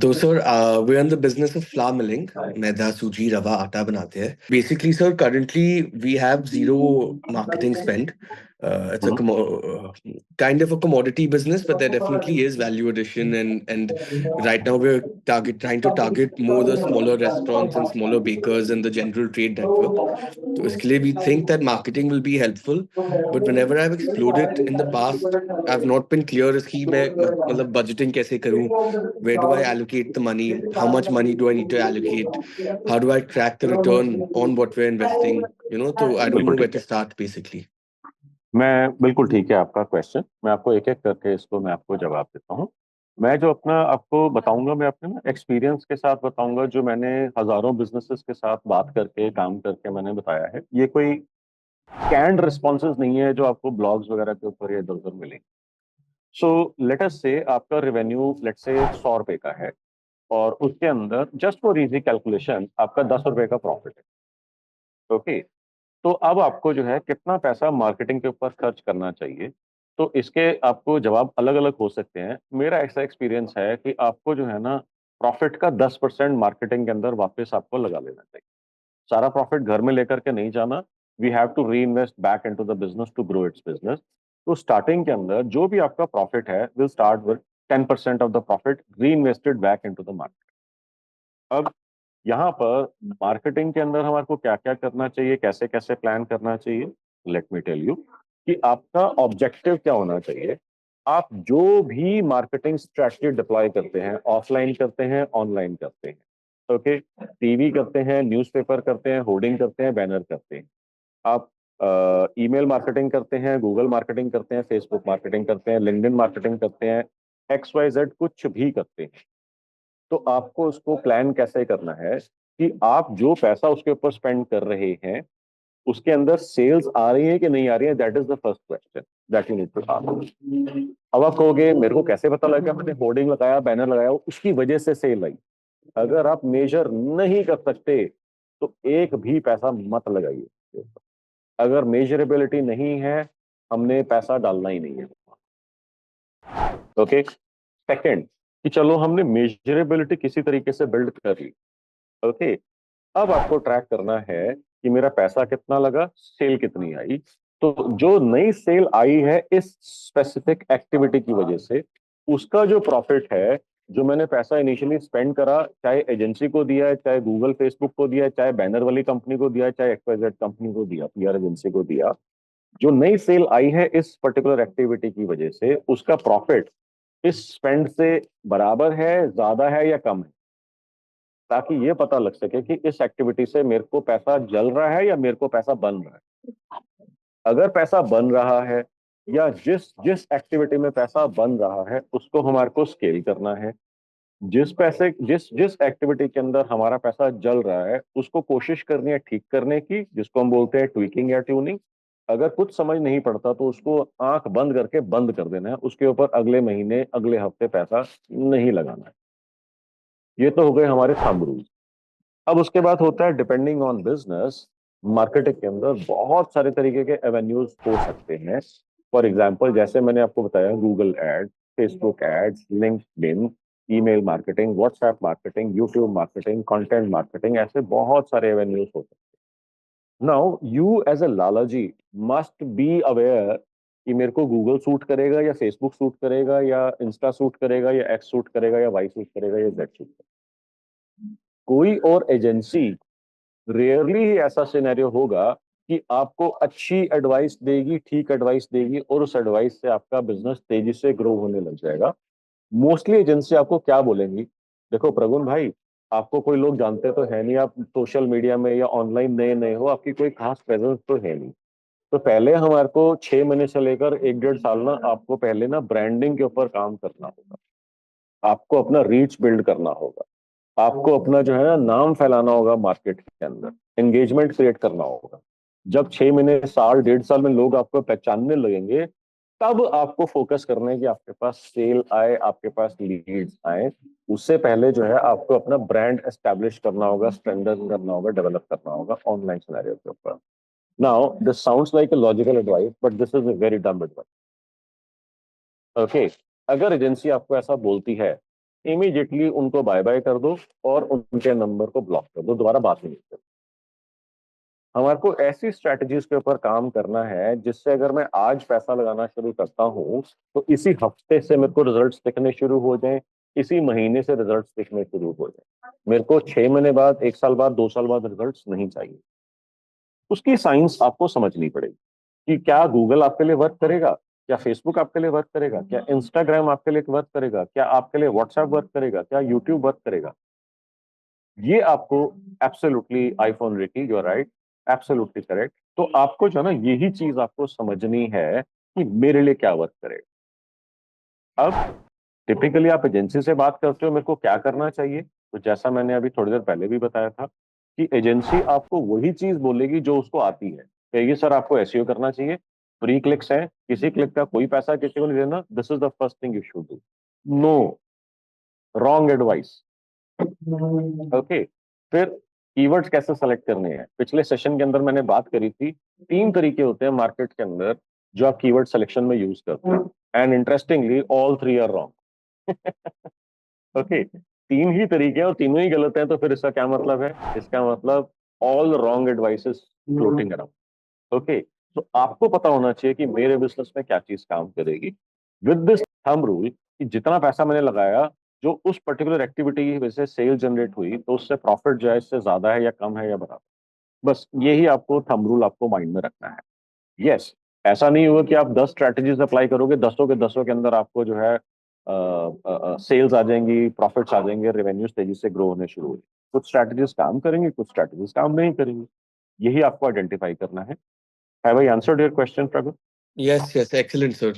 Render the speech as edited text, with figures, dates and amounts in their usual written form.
तो sir we are in the business of flour milling. Maida suji rava atta बनाते हैं basically sir. Currently we have zero marketing spend. It's a hmm. kind of a commodity business, but there definitely is value addition, and right now we're trying to target more the smaller restaurants and smaller bakers and the general trade network. तो इसके लिए we think that marketing will be helpful, but whenever I've explored it in the past, I've not been clear as कि मैं मतलब budgeting कैसे करूँ, where do I allocate the money, how much money do I need to allocate, how do I track the return on what we're investing, so I don't know बिल्कुल where ठीक to है। start basically. मैं बिल्कुल ठीक है आपका question. मैं आपको एक एक करके इसको मैं आपको जवाब देता हूँ। मैं जो अपना आपको बताऊंगा, मैं अपने ना एक्सपीरियंस के साथ बताऊंगा, जो मैंने हजारों बिजनेसेस के साथ बात करके काम करके मैंने बताया है। ये कोई कैंड रिस्पॉन्सेज नहीं है जो आपको ब्लॉग्स वगैरह के ऊपर या इधर उधर मिलेंगे। सो लेट अस से आपका रेवेन्यू लेट से 100 रुपए का है, और उसके अंदर जस्ट फॉर इजी कैलकुलेशन आपका 10 रुपए का प्रॉफिट है। ओके, तो अब आपको जो है कितना पैसा मार्केटिंग के ऊपर खर्च करना चाहिए। तो इसके आपको जवाब अलग अलग हो सकते हैं। मेरा ऐसा एक्सपीरियंस है कि आपको जो है ना, प्रॉफिट का 10% मार्केटिंग के अंदर वापस आपको लगा लेना चाहिए। सारा प्रॉफिट घर में लेकर के नहीं जाना। We have to reinvest back into the business to grow its business. तो स्टार्टिंग के अंदर जो भी आपका प्रॉफिट है will start with 10% of the profit reinvested back into the market. अब यहाँ पर मार्केटिंग के अंदर हमारे को क्या क्या करना चाहिए, कैसे कैसे प्लान करना चाहिए, लेट मी टेल यू कि आपका ऑब्जेक्टिव क्या होना चाहिए। आप जो भी मार्केटिंग स्ट्रेटजी डिप्लॉय करते हैं, ऑफलाइन करते हैं, ऑनलाइन करते हैं, ओके, टीवी करते हैं, न्यूज़पेपर करते हैं, होर्डिंग करते हैं, बैनर करते हैं, आप ईमेल मार्केटिंग करते हैं, गूगल मार्केटिंग करते हैं, फेसबुक मार्केटिंग करते हैं, लिंक्डइन मार्केटिंग करते हैं, एक्स वाई जेड कुछ भी करते हैं। तो आपको उसको प्लान कैसे करना है कि आप जो पैसा उसके ऊपर स्पेंड कर रहे हैं, उसके अंदर सेल्स आ रही है कि नहीं आ रही है। That is the first question that you need to ask. अब आप कहोगे मेरे को कैसे पता लगा, मैंने होर्डिंग लगाया, बैनर लगाया, उसकी वजह से सेल आई। अगर आप मेजर नहीं कर सकते तो एक भी पैसा मत लगाइए। अगर मेजरेबिलिटी नहीं है, हमने पैसा डालना ही नहीं है। ओके, सेकंड कि चलो हमने मेजरेबिलिटी किसी तरीके से बिल्ड कर ली। ओके, अब आपको ट्रैक करना है कि मेरा पैसा कितना लगा, सेल कितनी आई। तो जो नई सेल आई है इस स्पेसिफिक एक्टिविटी की वजह से, उसका जो प्रॉफिट है, जो मैंने पैसा इनिशियली स्पेंड करा, चाहे एजेंसी को दिया है, चाहे गूगल फेसबुक को दिया है, चाहे बैनर वाली कंपनी को दिया है, चाहे एक्सवाईजेड कंपनी को दिया, पीआर एजेंसी को दिया, जो नई सेल आई है इस पर्टिकुलर एक्टिविटी की वजह से, उसका प्रॉफिट इस स्पेंड से बराबर है, ज्यादा है या कम है, ताकि ये पता लग सके कि इस एक्टिविटी से मेरे को पैसा जल रहा है या मेरे को पैसा बन रहा है। अगर पैसा बन रहा है, या जिस जिस एक्टिविटी में पैसा बन रहा है उसको हमारे को स्केल करना है। जिस जिस एक्टिविटी के अंदर हमारा पैसा जल रहा है उसको कोशिश करनी है ठीक करने की, जिसको हम बोलते हैं ट्वीकिंग या ट्यूनिंग। अगर कुछ समझ नहीं पड़ता तो उसको आंख बंद करके बंद कर देना है, उसके ऊपर अगले महीने अगले हफ्ते पैसा नहीं लगाना है। ये तो हो गए हमारे थंब रूल। अब उसके बाद होता है डिपेंडिंग ऑन बिजनेस। मार्केटिंग के अंदर बहुत सारे तरीके के एवेन्यूज हो सकते हैं। फॉर एग्जांपल, जैसे मैंने आपको बताया, Google ad, Facebook ads, LinkedIn, email marketing, WhatsApp marketing, YouTube marketing, content marketing, ऐसे बहुत सारे एवेन्यूज हो सकते हैं। Now you as a lalaji must be aware कि मेरे को गूगल सूट करेगा या फेसबुक सूट करेगा या इंस्टा सूट करेगा या एक्स सूट करेगा या वाई सूट करेगा या जेड सूट करेगा। कोई और एजेंसी रेयरली ही ऐसा सिनेरियो होगा कि आपको अच्छी एडवाइस देगी, ठीक एडवाइस देगी, और उस एडवाइस से आपका बिजनेस तेजी से ग्रो होने लग जाएगा। मोस्टली एजेंसी आपको क्या बोलेंगी, देखो प्रगुण भाई, आपको कोई लोग जानते तो है नहीं, आप सोशल मीडिया में या ऑनलाइन नए नए हो, आपकी कोई खास प्रेजेंस तो है नहीं। तो पहले हमारे को 6 महीने से लेकर 1 डेढ़ साल ना, आपको पहले ना ब्रांडिंग के ऊपर काम करना होगा। आपको अपना रीच बिल्ड करना होगा। आपको अपना जो है ना नाम फैलाना होगा मार्केट के अंदर, एंगेजमेंट क्रिएट करना होगा। जब 6 महीने, साल, 1.5 साल में लोग आपको पहचानने लगेंगे, तब आपको फोकस करना है कि आपके पास सेल आए, आपके पास लीड्स आए। उससे पहले जो है आपको अपना ब्रांड एस्टेब्लिश करना होगा, स्ट्रेंथन करना होगा, डेवलप करना होगा ऑनलाइन सिनेरियो के ऊपर। Now this sounds like a logical advice, but this is a very डम एडवाइस। ओके, अगर एजेंसी आपको ऐसा बोलती है इमीडिएटली उनको बाय बाय कर दो और उनके नंबर को ब्लॉक कर दो, दोबारा बात ही नहीं करो। हमारे को ऐसी स्ट्रेटजीज के ऊपर काम करना है जिससे अगर मैं आज पैसा लगाना शुरू करता हूँ तो इसी हफ्ते से मेरे को रिजल्ट्स दिखने शुरू हो जाएं, इसी महीने से रिजल्ट्स दिखने शुरू हो जाएं। मेरे को 6 महीने बाद, 1 साल बाद, 2 साल बाद रिजल्ट्स नहीं चाहिए। उसकी साइंस आपको समझनी पड़ेगी कि क्या गूगल आपके लिए वर्क करेगा, क्या फेसबुक आपके लिए वर्क करेगा, क्या इंस्टाग्राम आपके लिए वर्क करेगा, क्या आपके लिए व्हाट्सएप वर्क करेगा, क्या यूट्यूब वर्क करेगा। ये आपको absolutely, iPhone Ricky, you are right, absolutely correct. तो आपको जो है ना, यही चीज आपको समझनी है कि मेरे लिए क्या वर्क करेगा। अब टिपिकली आप एजेंसी से बात करते हो, मेरे को क्या करना चाहिए, तो जैसा मैंने अभी थोड़ी देर पहले भी बताया था कि एजेंसी आपको वही चीज बोलेगी जो उसको आती है। कहेगी सर आपको एसईओ करना चाहिए, फ्री क्लिक्स है, किसी क्लिक का कोई पैसा किसी को नहीं देना, this is the first thing you should do. No, wrong advice. Okay. फिर कीवर्ड्स कैसे सेलेक्ट करने हैं, पिछले सेशन के अंदर मैंने बात करी थी। 3 तरीके होते हैं मार्केट के अंदर जो आप कीवर्ड सिलेक्शन में यूज करते हैं, and interestingly all 3 are wrong. Okay, 3 ही तरीके हैं और तीनों ही गलत हैं। तो फिर इसका क्या मतलब है? इसका मतलब all wrong advices floating around. Okay, तो आपको पता होना चाहिए कि मेरे बिजनेस में क्या चीज काम करेगी। विद दिस थंब रूल कि जितना पैसा मैंने लगाया, जो उस पर्टिकुलर एक्टिविटी की वजह से सेल जनरेट हुई, तो उससे प्रॉफिट जो है इससे ज्यादा है या कम है या बराबर। बस यही आपको थंब रूल आपको माइंड में रखना है। यस, ऐसा नहीं होगा कि आप 10 स्ट्रैटेजीज अप्लाई करोगे, 10 के 10 के अंदर आपको जो है सेल्स आ जाएंगी, प्रॉफिट्स आ जाएंगे, रेवेन्यूज तेजी से ग्रो होने शुरू हो जाएंगे। कुछ स्ट्रैटेजीज काम करेंगे, कुछ स्ट्रैटेजीज काम नहीं करेंगे। यही आपको आइडेंटिफाई करना है। Have I answered your question, Prabhu? Yes, yes, excellent, sir.